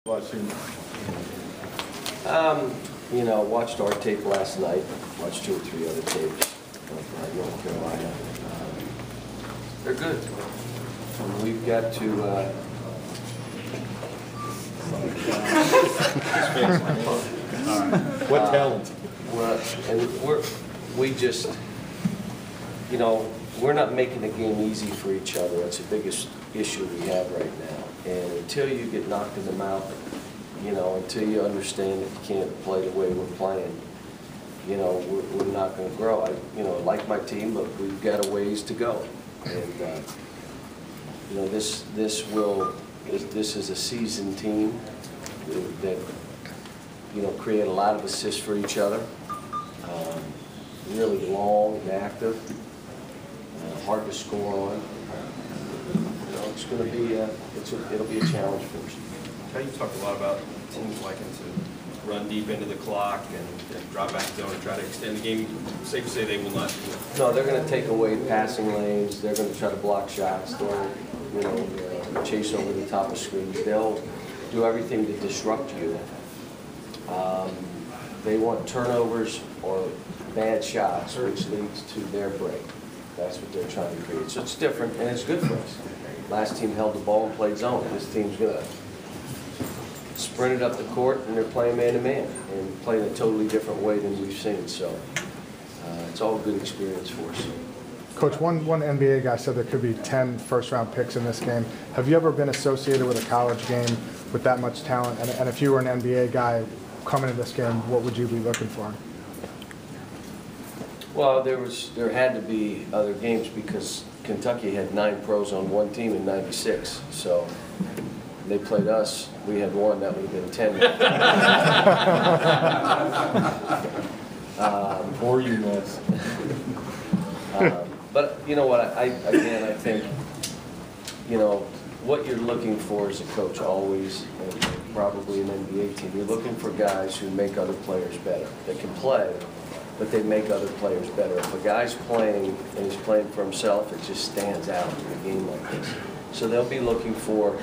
Watching. You know, watched our tape last night. Watched 2 or 3 other tapes of North Carolina. They're good. And we've got to. All right. What talent? Well, and we just, you know, we're not making the game easy for each other. That's the biggest issue we have right now. And until you get knocked in the mouth, you know, until you understand that you can't play the way we're playing, you know, we're not going to grow. I, you know, like my team, but we've got a ways to go. And you know, this is a seasoned team that you know, create a lot of assists for each other. Really long and active, hard to score on. You know, it's going to be it'll be a challenge for us. How you talk a lot about teams liking to run deep into the clock and drop back zone and try to extend the game. Safe to say they will not do it. No, they're going to take away passing lanes. They're going to try to block shots. They'll, you know, chase over the top of screens. They'll do everything to disrupt you. They want turnovers or bad shots, which leads to their break. That's what they're trying to create. So it's different, and it's good for us. Last team held the ball and played zone. This team's going to sprint it up the court, and they're playing man-to-man and playing a totally different way than we've seen. So it's all a good experience for us. Coach, one NBA guy said there could be 10 first-round picks in this game. Have you ever been associated with a college game with that much talent? And if you were an NBA guy coming to this game, what would you be looking for? Well, there had to be other games because Kentucky had 9 pros on one team in '96. So they played us. We had 1. That would have been 10. Or you miss. But you know what? I think, you know, what you're looking for as a coach always, and probably an NBA team, you're looking for guys who make other players better. They can play, but they make other players better. If a guy's playing and he's playing for himself, it just stands out in a game like this. So they'll be looking for,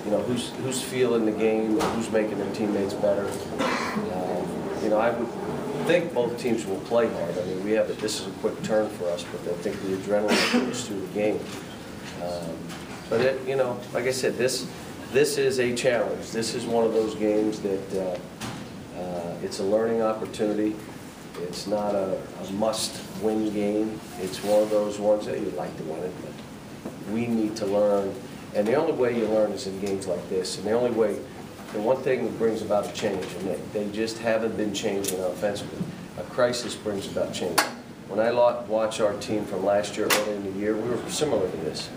you know, who's feeling the game, who's making their teammates better. You know, I would think both teams will play hard. I mean, this is a quick turn for us, but I think the adrenaline goes through the game. But it, you know, like I said, this is a challenge. This is one of those games that it's a learning opportunity. It's not a must-win game. It's one of those ones that you'd like to win it, but we need to learn. And the only way you learn is in games like this. And the only way, the one thing that brings about a change, and they just haven't been changing offensively. A crisis brings about change. When I watch our team from last year, early in the year, we were similar to this.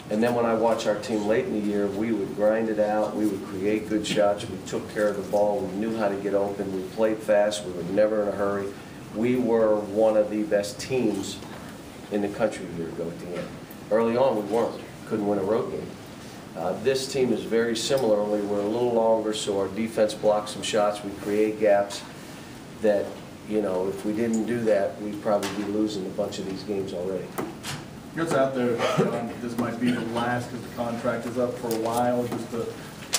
And then when I watch our team late in the year, we would grind it out, we would create good shots, we took care of the ball, we knew how to get open, we played fast, we were never in a hurry. We were one of the best teams in the country a year ago at the end. Early on, we weren't. Couldn't win a road game. This team is very similar, only we're a little longer, so our defense blocks some shots, we create gaps that, you know, if we didn't do that, we'd probably be losing a bunch of these games already. What's out there? This might be the last because the contract is up for a while. Just to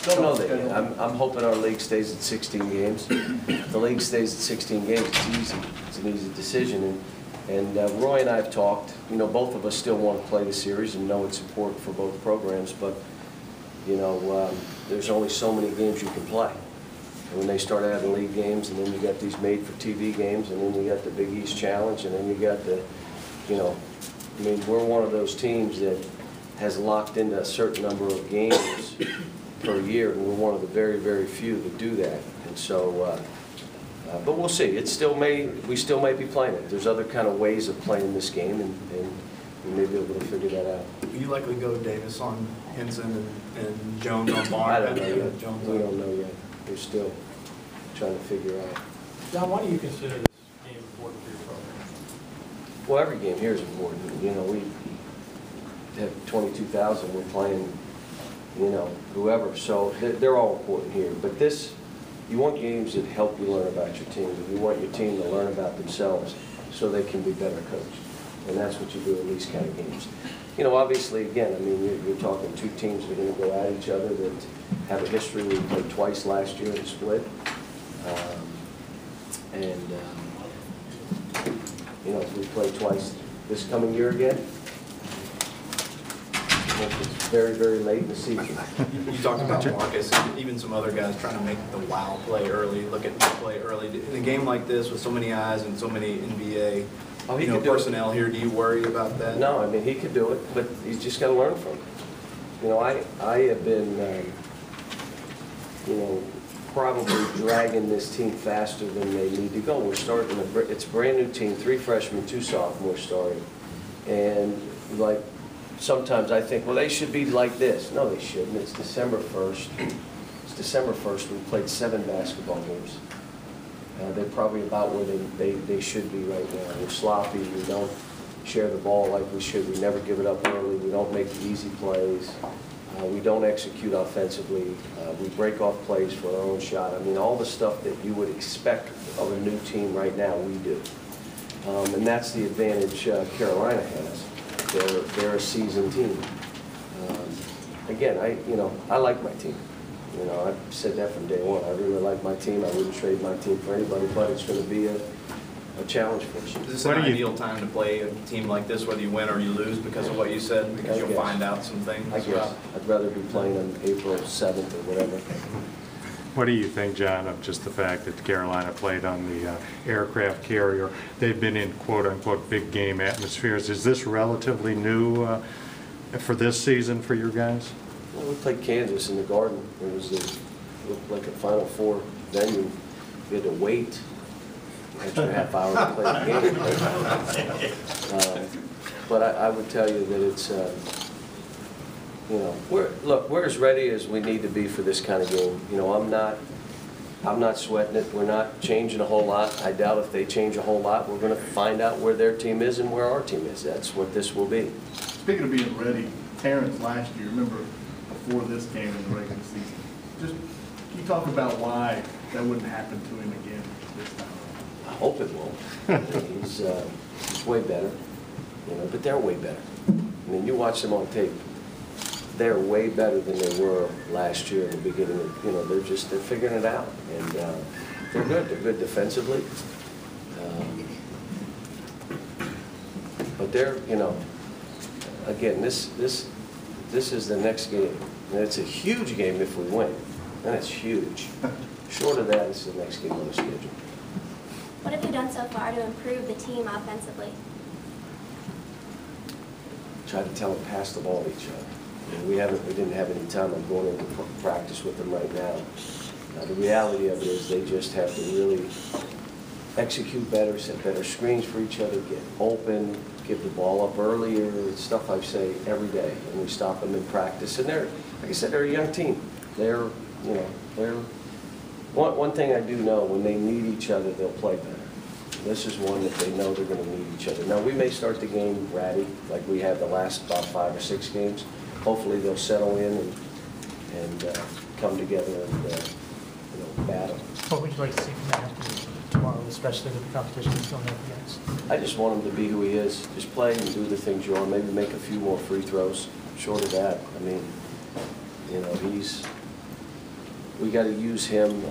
don't know that yet. I'm hoping our league stays at 16 games. If the league stays at 16 games, it's easy. It's an easy decision. And Roy and I have talked. You know, both of us still want to play the series and know it's important for both programs. But you know, there's only so many games you can play. And when they start adding league games, and then you got these made-for-TV games, and then you got the Big East Challenge, and then you got the, you know. I mean, we're one of those teams that has locked into a certain number of games per year, and we're one of the very, very few that do that. And so, but we'll see. We still may be playing it. There's other kind of ways of playing this game, and we may be able to figure that out. You likely go Davis on Henson and Jones on Barr. I don't know yet. We don't know yet. We're still trying to figure out. John, why do you consider this game important for your program? Well, every game here is important. You know, we have 22,000. We're playing, you know, whoever. So they're all important here. But this, you want games that help you learn about your team. You want your team to learn about themselves so they can be better coached. And that's what you do in these kind of games. you know, obviously, again, I mean, you're talking two teams that are going to go at each other that have a history. We played twice last year and split. You know, if we play twice this coming year again, it's very, very late in the season. You talked about Marcus and even some other guys trying to make the wow play early, look at the play early. In a game like this with so many eyes and so many NBA personnel here, do you worry about that? No, I mean, he could do it, but he's just got to learn from it. You know, I have been, you know, probably dragging this team faster than they need to go. We're starting, it's a brand new team, 3 freshmen, 2 sophomores starting. And like, sometimes I think, well, they should be like this. No, they shouldn't. It's December 1st. It's December 1st. We played 7 basketball games. They're probably about where they should be right now. We're sloppy. We don't share the ball like we should. We never give it up early. We don't make the easy plays. We don't execute offensively. We break off plays for our own shot. I mean, all the stuff that you would expect of a new team right now, we do. And that's the advantage Carolina has. They're a seasoned team. Again, I like my team. You know, I've said that from day one. I really like my team. I wouldn't trade my team for anybody, but it's going to be a challenge for us. Is this an ideal time to play a team like this, whether you win or you lose, because of what you said? Because you'll find out some things? I guess. I'd rather be playing on April 7th or whatever. What do you think, John, of just the fact that Carolina played on the aircraft carrier? They've been in quote-unquote big game atmospheres. Is this relatively new for this season for your guys? Well, we played Kansas in the Garden. It looked like a Final Four venue. We had to wait an extra half hour to play the game. But I would tell you that it's, you know, we're as ready as we need to be for this kind of game. You know, I'm not sweating it. We're not changing a whole lot. I doubt if they change a whole lot, we're going to find out where their team is and where our team is. That's what this will be. Speaking of being ready, Terrence last year, remember before this game in the regular season, just can you talk about why that wouldn't happen to him again this time? I hope it won't. He's way better, you know, but they're way better. I mean, you watch them on tape. They're way better than they were last year in the beginning. You know, they're figuring it out, and they're good. They're good defensively, but they're, you know, again, this is the next game, and it's a huge game if we win, and it's huge. Short of that, it's the next game on the schedule. What have you done so far to improve the team offensively? Try to tell them pass the ball to each other. We didn't have any time. I'm going into practice with them right now. The reality of it is they just have to really execute better, set better screens for each other, get open, give the ball up earlier. It's stuff I say every day, and we stop them in practice. And they're, like I said, they're a young team. They're, you know, they're one thing I do know: when they need each other, they'll play better. This is one that they know they're going to need each other. Now, we may start the game ratty, like we have the last about 5 or 6 games. Hopefully they'll settle in and come together and you know, battle. What would you like to see from Anthony tomorrow, especially with the competition he's going up against? I just want him to be who he is. Just play and do the things you want. Maybe make a few more free throws. Short of that, I mean, you know, we got to use him,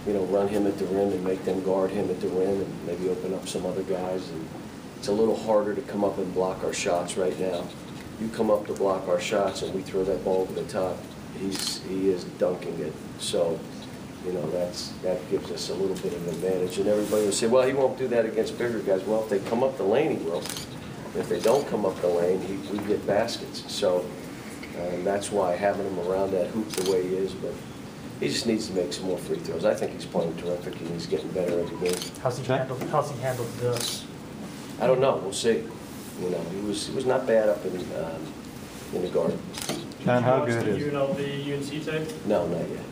you know, run him at the rim and make them guard him at the rim and maybe open up some other guys. And it's a little harder to come up and block our shots right now. You come up to block our shots and we throw that ball over the top, he is dunking it. So, you know, that gives us a little bit of advantage. And everybody will say, well, he won't do that against bigger guys. Well, if they come up the lane, he will. If they don't come up the lane, we get baskets. So that's why having him around that hoop the way he is, but he just needs to make some more free throws. I think he's playing terrific and he's getting better every game. How's he handled this? I don't know. We'll see. You know, he was not bad up in the Garden. John, how good Did is you know the UNC tape? No, not yet.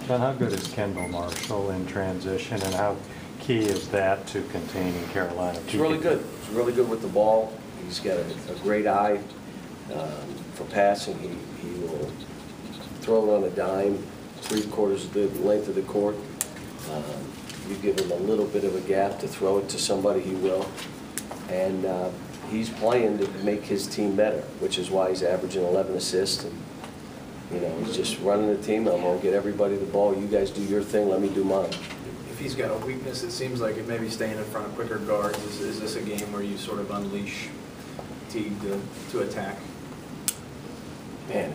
John, how good is Kendall Marshall in transition, and how key is that to containing Carolina? He's really good. He's really good with the ball. He's got a great eye for passing. He will throw it on a dime, 3/4 of the length of the court. You give him a little bit of a gap to throw it to somebody, he will. And he's playing to make his team better, which is why he's averaging 11 assists. And, you know, he's just running the team. I'm going to get everybody the ball. You guys do your thing. Let me do mine. If he's got a weakness, it seems like it may be staying in front of quicker guards. Is this a game where you sort of unleash Teague to attack? Man,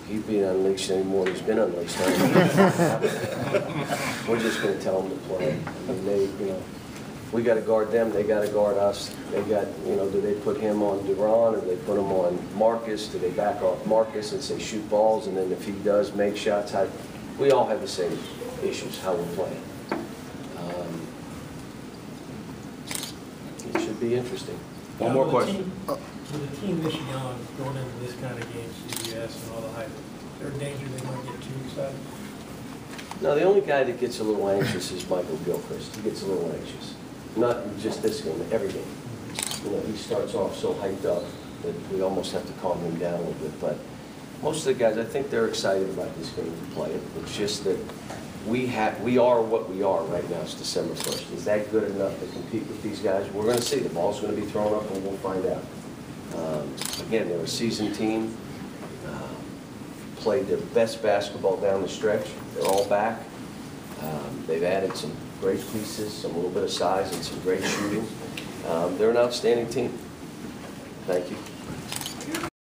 he's being unleashed anymore. He's been unleashed. We're just going to tell him to play. I mean, you know, we got to guard them. They got to guard us. They got, you know, do they put him on Duran or do they put him on Marcus? Do they back off Marcus and say shoot balls? And then if he does make shots, we all have the same issues, how we're playing. It should be interesting. One more question. With a team this young, going into this kind of game, CBS and all the hype, is there a danger they might get too excited? No, the only guy that gets a little anxious is Michael Gilchrist. He gets a little anxious. Not just this game, every game. You know, he starts off so hyped up that we almost have to calm him down a little bit. But most of the guys, I think they're excited about this game to play it. It's just that we are what we are right now. It's December 1st. Is that good enough to compete with these guys? We're going to see. The ball's going to be thrown up and we'll find out. Again, they're a seasoned team. Played their best basketball down the stretch. They're all back. They've added some great pieces, some little bit of size, and some great shooting. They're an outstanding team. Thank you.